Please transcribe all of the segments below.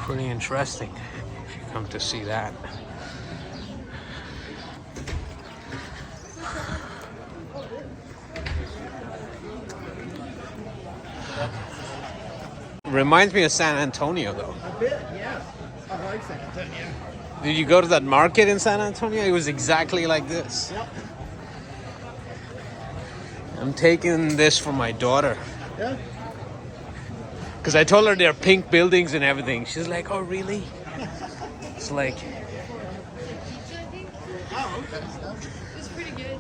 pretty interesting if you come to see that. Reminds me of San Antonio, though. A bit, yes. I like San Antonio. Did you go to that market in San Antonio? It was exactly like this. Yep. I'm taking this for my daughter. Yeah. Because I told her they're pink buildings and everything. She's like, oh, really? It's like... Oh, okay. It's pretty good.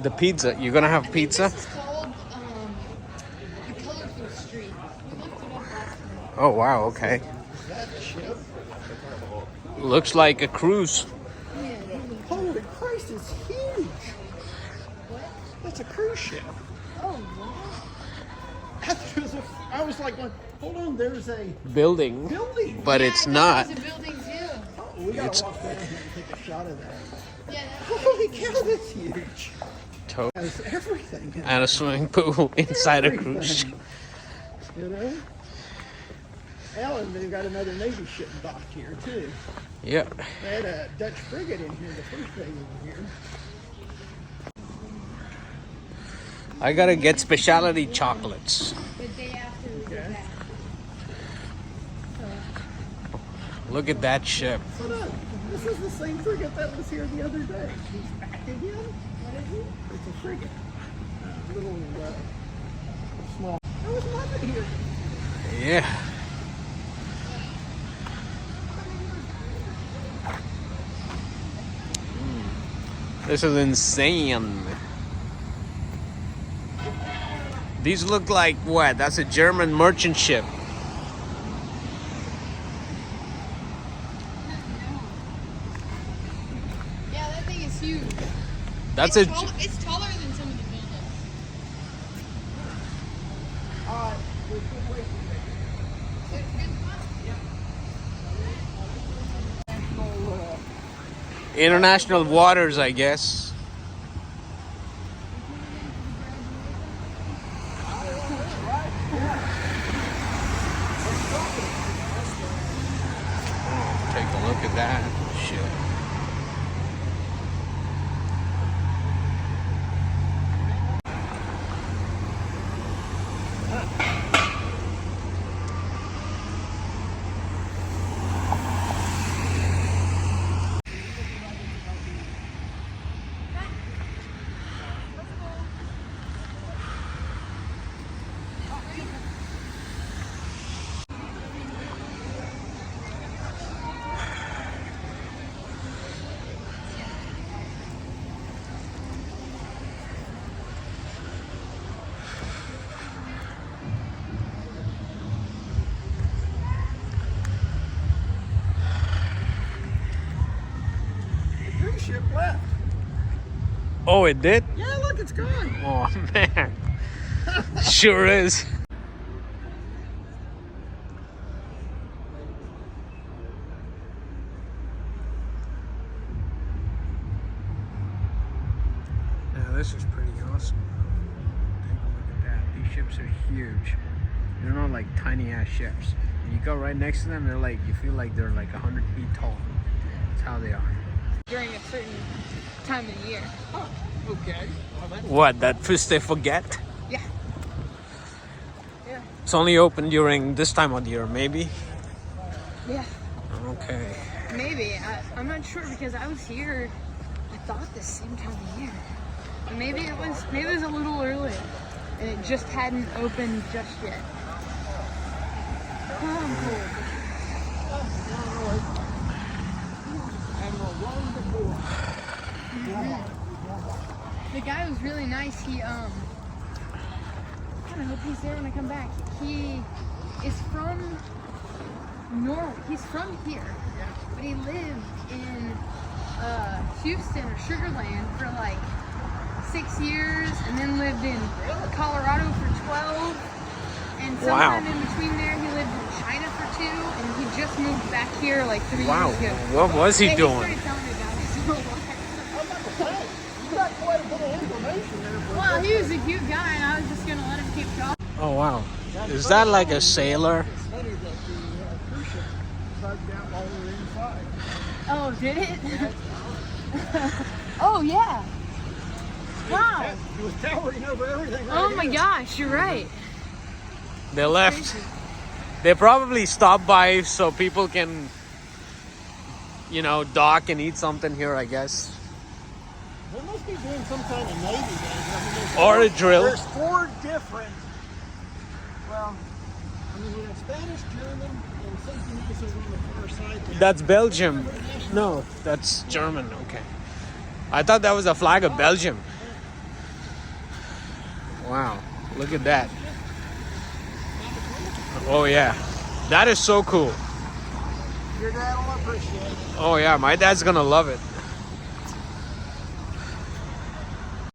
The pizza. You're going to have pizza? This is called the Colorful Street. We looked it up last night. Oh, wow. Okay. That ship. Looks like a cruise. Holy Christ, it's huge. What? That's a cruise ship. Oh, wow. I was like, hold on, there's a Building. building. But it's not. There's a building too. Oh, we gotta It's- walk down here and take a shot of that. Yeah, Holy cow, that's huge. To- Has everything in it, and a swimming pool inside a cruise ship. you know? Alan, they've got another Navy ship docked here, too. Yep. They had a Dutch frigate in here the first day we were here. I gotta get specialty chocolates. the day after we did Okay. that. Look at that ship. So look, this is the same frigate that was here the other day. He's back again. What is it? It's a frigate. Little, small. There was nothing here. Yeah. This is insane. These look like what? That's a German merchant ship. Yeah, that thing is huge. That's it's a. It's taller than some of the buildings. There's good ways to take it. It's good fun. International waters, I guess. Take a look at that shit. The cruise ship left. Oh, it did? Yeah, look, it's gone. Oh, man. Sure is. Now, this is pretty awesome. Take a look at that. These ships are huge. They're not like tiny ass ships. When you go right next to them, they're like, you feel like they're like 100 feet tall. That's how they are. During a certain time of the year. Oh, okay. Well, that's What, that first they forget? Yeah. Yeah. It's only open during this time of the year, maybe? Yeah. Okay. Maybe. I'm not sure because I was here, I thought the same time of year. And maybe it was a little early. And it just hadn't opened just yet. Oh, I'm cold. The guy was really nice. He I kind of hope he's there when I come back. He is from Norway. He's from here, but he lived in Houston or Sugar Land for like 6 years, and then lived in Colorado for 12. And sometime in between there, he lived in China for 2, and he just moved back here like 3 Wow. years ago. What was he Yeah, doing? He started telling me about his whole life. I'm about to say, you got quite a bit of information there. Well, he was a cute guy, and I was just gonna let him keep talking. Oh, wow. Is that like a sailor? It's funny that the cruise ship bugged out while we were inside. Oh, did it? Oh, yeah. Wow. It was towering over everything. Right Oh my here. gosh, you're right. They left. They probably stopped by so people can, you know, dock and eat something here, I guess. They must be doing some kind of Navy thing. I mean, Or a drill. There's 4 different. Well, I mean, we have Spanish, German, and something else over on the far side there. That's Belgium. No, that's German. Okay. I thought that was a flag of Belgium. Wow. Look at that. Oh, yeah. That is so cool. Your dad will appreciate it. Oh, yeah. My dad's going to love it.